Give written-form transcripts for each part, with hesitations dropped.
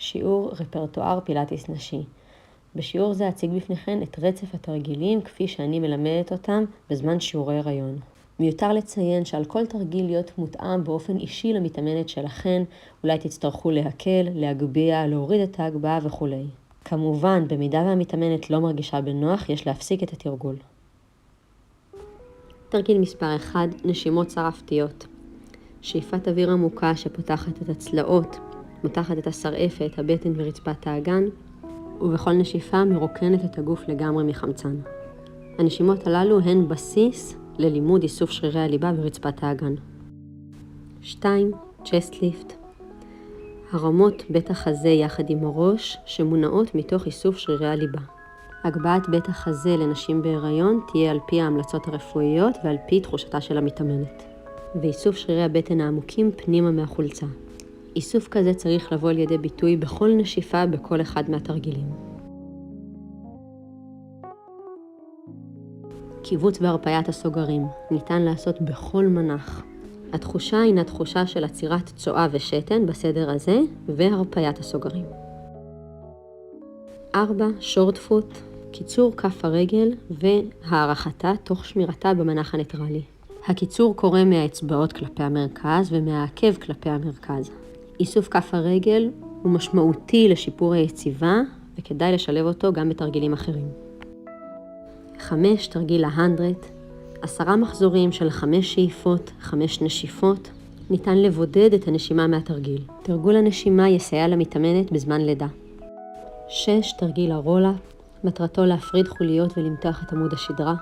שיעור רפרטואר פילאטיס נשי. בשיעור זה אציג בפניכן את רצף התרגילים כפי שאני מלמדת אותם בזמן שיעורי הריון. מיותר לציין שעל כל תרגיל להיות מותאם באופן אישי למתאמנת שלכן, אולי תצטרכו להקל, להגביה, להוריד את ההגבהה וכו'. כמובן, במידה והמתאמנת לא מרגישה בנוח, יש להפסיק את התרגול. תרגיל מספר 1, נשימות שרפתיות. שאיפת אוויר עמוקה שפותחת את הצלעות, מותחת את השרעפת, הבטן ורצפת האגן, ובכל נשיפה מרוקנת את הגוף לגמרי מחמצן. הנשימות הללו הן בסיס ללימוד איסוף שרירי הליבה ורצפת האגן. 2. צ'סט ליפט. הרמות בית החזה יחד עם הראש שמונעות מתוך איסוף שרירי הליבה. הגבהת בית החזה לנשים בהיריון תהיה על פי ההמלצות הרפואיות ועל פי תחושתה של המתאמנת. ואיסוף שרירי הבטן העמוקים פנימה מהחולצה. איסוף כזה צריך לבוא על ידי ביטוי בכל נשיפה בכל אחד מהתרגילים. קיבוץ והרפיית הסוגרים ניתן לעשות בכל מנח. התחושה הינה תחושה של עצירת צואה ושתן בסדר הזה והרפיית הסוגרים. 4. שורט פוט, קיצור כף הרגל והערכתה תוך שמירתה במנח הניטרלי. הקיצור קורה מהאצבעות כלפי המרכז ומהעקב כלפי המרכז. איסוף כף הרגל הוא משמעותי לשיפור היציבה וכדאי לשלב אותו גם בתרגילים אחרים. 5. תרגיל ה-100, 10 מחזורים של 5 שאיפות, 5 נשיפות. ניתן לבודד את הנשימה מהתרגיל. תרגול הנשימה יסייע למתאמנת בזמן לידה. 6. תרגיל הרולאפ, מטרתו להפריד חוליות ולמתוח את עמוד השדרה.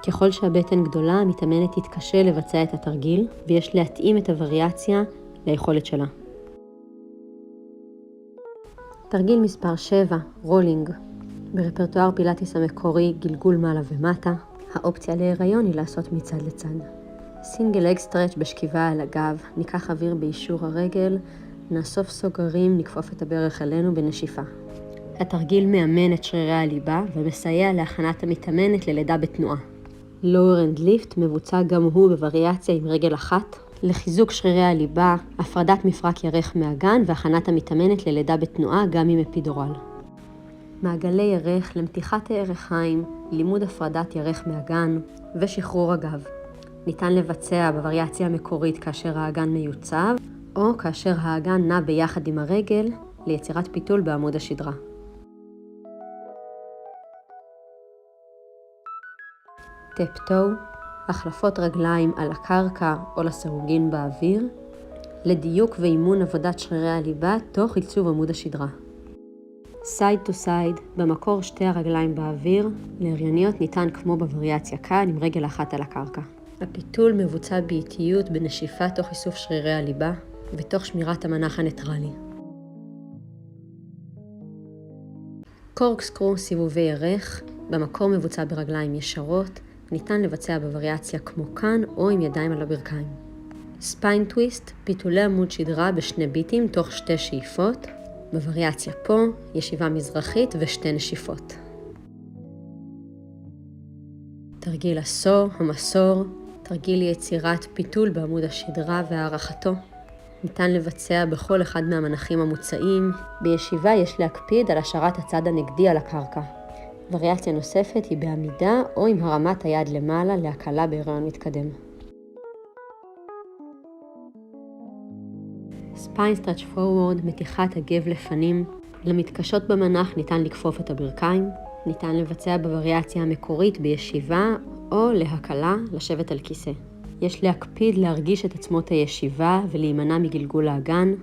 ככל שהבטן גדולה, המתאמנת תתקשה לבצע את התרגיל, ויש להתאים את הווריאציה ליכולת שלה. תרגיל מספר 7, רולינג. ברפרטואר פילאטיס המקורי, גלגול מעלה ומטה. האופציה להיריון היא לעשות מצד לצד. סינגל אג סטרץ' בשכיבה על הגב, ניקח אוויר באישור הרגל, נאסוף סוגרים, נכפוף את הברך אלינו בנשיפה. התרגיל מאמן את שרירי הליבה ומסייע להכנת המתאמנת ללידה בתנועה. lower end lift מבוצע גם הוא בווריאציה עם רגל אחת, לחיזוק שרירי הליבה, הפרדת מפרק ירך מהגן והכנת המתאמנת ללידה בתנועה גם עם אפידורל. מעגלי ירך למתיחת הירכיים, לימוד הפרדת ירך מהגן ושחרור הגב. ניתן לבצע בווריאציה המקורית כאשר האגן מיוצב, או כאשר האגן נע ביחד עם הרגל ליצירת פיתול בעמוד השדרה. טפ-טו, החלפות רגליים על הקרקע או לסירוגין באוויר, לדיוק ואימון עבודת שרירי הליבה תוך עיצוב עמוד השדרה. סייד טו סייד, במקור שתי הרגליים באוויר, להריוניות ניתן כמו בווריאציה כאן עם רגל אחת על הקרקע. הפיתול מבוצע באיטיות בנשיפה תוך איסוף שרירי הליבה ותוך שמירת המנח הניטרלי. קורקסקרו, סיבובי ירך, במקור מבוצע ברגליים ישרות, ניתן לבצע בווריאציה כמו כאן או עם ידיים על הברכיים. ספיין טוויסט, פיתולי עמוד שדרה בשני ביטים תוך 2 שאיפות, בווריאציה פה, ישיבה מזרחית ושתי נשיפות. תרגיל הסור, המסור, תרגיל יצירת פיתול בעמוד השדרה והערכתו. ניתן לבצע בכל אחד מהמנחים המוצעים. בישיבה יש להקפיד על השארת הצד הנגדי על הקרקע. וריאציה נוספת היא בעמידה או עם הרמת היד למעלה להקלה בהיריון מתקדם. ספיין סטרץ' פורוורד, מתיחת הגב לפנים. למתקשות במנח ניתן לכפוף את הברכיים. ניתן לבצע בווריאציה המקורית בישיבה או להקלה לשבת על כיסא. יש להקפיד להרגיש את עצמות הישיבה ולהימנע מגלגול האגן,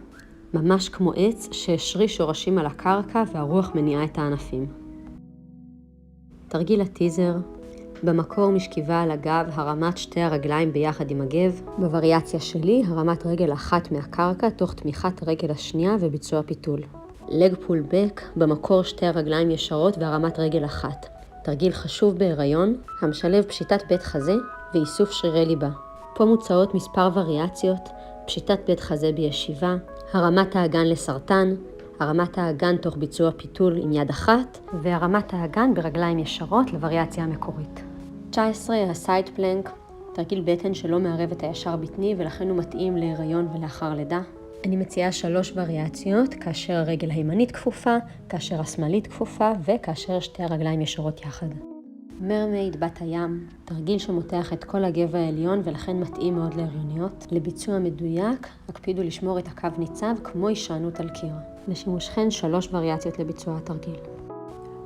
ממש כמו עץ שהשריש שורשים על הקרקע והרוח מניעה את הענפים. תרגיל הטיזר, במקור משכיבה על הגב הרמת שתי הרגליים ביחד עם הגב, בווריאציה שלי הרמת רגל אחת מהקרקע תוך תמיכת רגל השנייה וביצוע פיתול. לג פול בק, במקור שתי הרגליים ישרות והרמת רגל אחת. תרגיל חשוב בהיריון, המשלב פשיטת בית חזה ואיסוף שרירי ליבה. פה מוצעות מספר וריאציות, פשיטת בית חזה בישיבה, הרמת האגן לסרטן, הרמת האגן תוך ביצוע פיתול עם יד אחת, והרמת האגן ברגליים ישרות לווריאציה המקורית. 19. הסייד פלנק, תרגיל בטן שלא מערב את הישר בטני ולכן הוא מתאים להיריון ולאחר לידה. אני מציעה 3 וריאציות, כאשר הרגל הימנית כפופה, כאשר השמאלית כפופה וכאשר שתי הרגליים ישרות יחד. מרמייד בת הים, תרגיל שמותח את כל הגב העליון ולכן מתאים מאוד להריוניות. לביצוע מדויק, הקפידו לשמור את הקו ניצב כמו הישענות על קיר. לשימושכן 3 וריאציות לביצוע התרגיל.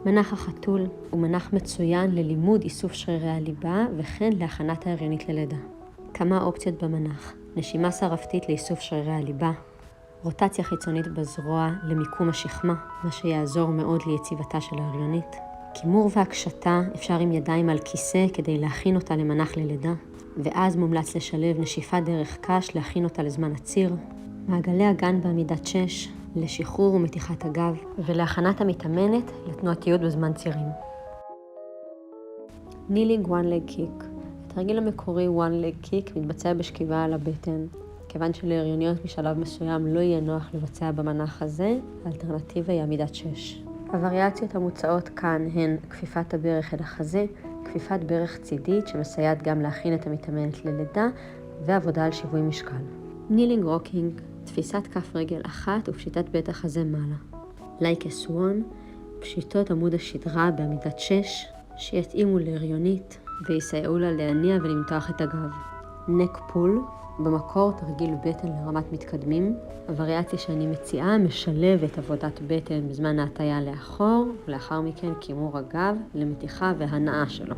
מנח החתול הוא מנח מצוין ללימוד איסוף שרירי הליבה וכן להכנת ההריונית ללידה. כמה אופציות במנח: נשימה שרפתית לאיסוף שרירי הליבה, רוטציה חיצונית בזרוע למיקום השכמה, מה שיעזור מאוד ליציבתה של ההריונית. כימור והקשתה אפשר עם ידיים על כיסא כדי להכין אותה למנח ללידה, ואז מומלץ לשלב נשיפה דרך קש להכין אותה לזמן הציר. מעגלי הגן בעמידת 6 לשחרור ומתיחת הגב, ולהכנת המתאמנת לתנועתיות בזמן צירים. נילינג one leg kick. התרגיל המקורי one leg kick מתבצע בשכיבה על הבטן. כיוון שלהריוניות משלב מסוים לא יהיה נוח לבצע במנח הזה, האלטרנטיבה היא עמידת 6. הווריאציות המוצעות כאן הן כפיפת הברך אל החזה, כפיפת ברך צידית שמסייעת גם להכין את המתאמנת ללידה, ועבודה על שיווי משקל. נילינג רוקינג, תפיסת כף רגל אחת ופשיטת בית החזה מעלה. לייק סוון, פשיטות עמוד השדרה בעמידת 6, שיתאימו להריונית ויסייעו לה להניע ולמתוח את הגב. נק פול, במקור תרגיל בטן לרמת מתקדמים. הווריאציה שאני מציעה משלבת עבודת בטן בזמן ההטיה לאחור, ולאחר מכן כימור הגב למתיחה והנאה שלו.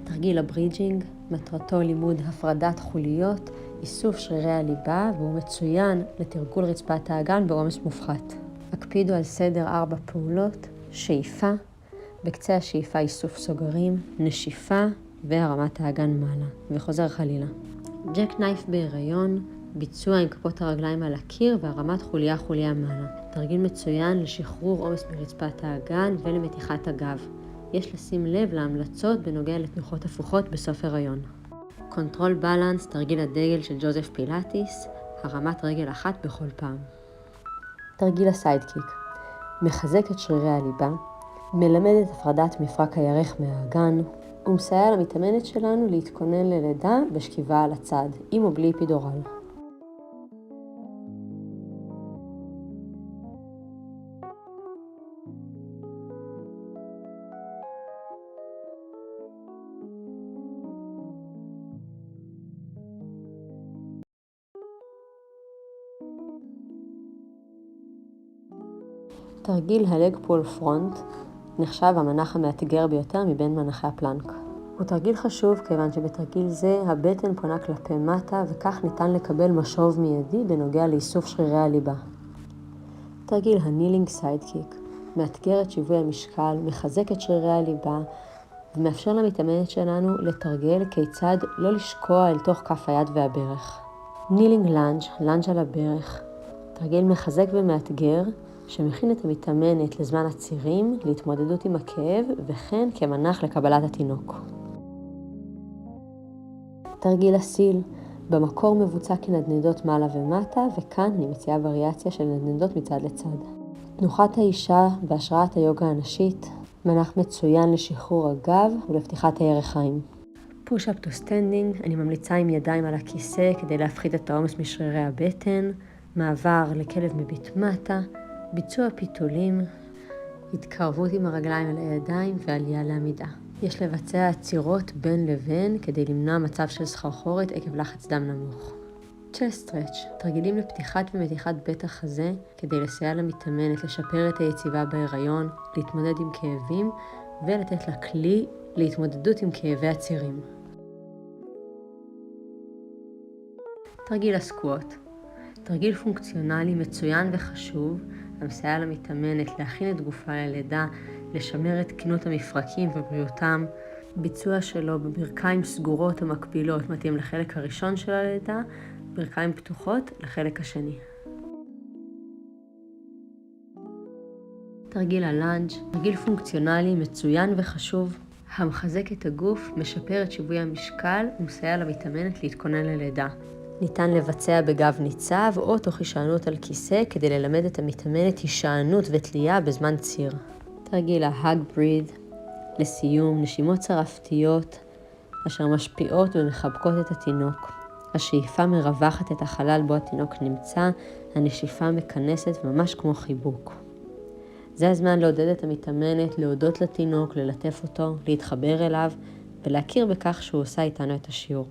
תרגיל הברידג'ינג, מטרתו לימוד הפרדת חוליות, איסוף שרירי הליבה, והוא מצוין לתרגול רצפת האגן בעומס מופחת. הקפידו על סדר 4 פעולות: שאיפה, בקצה השאיפה איסוף סוגרים, נשיפה והרמת האגן מעלה, וחוזר חלילה. ג'ק נייף בהיריון, ביצוע עם כפות הרגליים על הקיר והרמת חוליה מעלה. תרגיל מצוין לשחרור עומס מרצפת האגן ולמתיחת הגב. יש לשים לב להמלצות בנוגע לתנוחות הפוכות בסוף הריון. קונטרול בלנס, תרגיל הדגל של ג'וזף פילאטיס, הרמת רגל אחת בכל פעם. תרגיל הסיידקיק, מחזק את שרירי הליבה, מלמד את הפרדת מפרק הירך מהאגן, ומסייע למתאמנת שלנו להתכונן ללידה בשכיבה על הצד, עם או בלי אפידורל. תרגיל הלג פול פרונט נחשב המנח המאתגר ביותר מבין מנחי הפלנק. הוא תרגיל חשוב כיוון שבתרגיל זה הבטן פונה כלפי מטה וכך ניתן לקבל משוב מיידי בנוגע לאיסוף שרירי הליבה. תרגיל הנילינג סיידקיק מאתגר את שיווי המשקל, מחזק את שרירי הליבה ומאפשר למתאמנת שלנו לתרגל כיצד לא לשקוע אל תוך כף היד והברך. נילינג לנג' על הברך, תרגיל מחזק ומאתגר שמכין את המתאמנת לזמן הצירים, להתמודדות עם הכאב וכן כמנח לקבלת התינוק. תרגיל הסיל, במקור מבוצע כנדנדות מעלה ומטה, וכאן אני מציעה וריאציה של נדנדות מצד לצד. תנוחת האישה בהשראת היוגה הנשית, מנח מצוין לשחרור הגב ולפתיחת הירכיים. פוש-אפ טו סטנדינג, אני ממליצה עם ידיים על הכיסא כדי להפחית את העומס משרירי הבטן, מעבר לכלב מביט מטה, ביצוע פיתולים, התקרבות עם הרגליים על הידיים ועלייה לעמידה. יש לבצע עצירות בין לבין כדי למנוע מצב של סחרחורת עקב לחץ דם נמוך. צ'סט סטרץ', תרגילים לפתיחת ומתיחת בית החזה כדי לסייע למתאמנת לשפר את היציבה בהיריון, להתמודד עם כאבים ולתת לה כלי להתמודדות עם כאבי הצירים. תרגיל הסקווט, תרגיל פונקציונלי מצוין וחשוב המסייע למתאמנת להכין את גופה ללידה, לשמר את תקינות המפרקים ובריאותם. ביצוע שלו בברכיים סגורות המקבילות מתאים לחלק הראשון של הלידה, ברכיים פתוחות לחלק השני. תרגיל הלאנג', תרגיל פונקציונלי מצוין וחשוב, המחזק את הגוף, משפר את שיווי המשקל ומסייע למתאמנת להתכונן ללידה. ניתן לבצע בגב ניצב או תוך הישענות על כיסא כדי ללמד את המתאמנת הישענות ותלייה בזמן ציר. תרגיל ההאג בריד, לסיום נשימות צרפתיות אשר משפיעות ומחבקות את התינוק. השאיפה מרווחת את החלל בו התינוק נמצא הנשיפה מכנסת ממש כמו חיבוק. זה הזמן לעודד את המתאמנת, להודות לתינוק, ללטף אותו, להתחבר אליו ולהכיר בכך שהוא עושה איתנו את השיעור.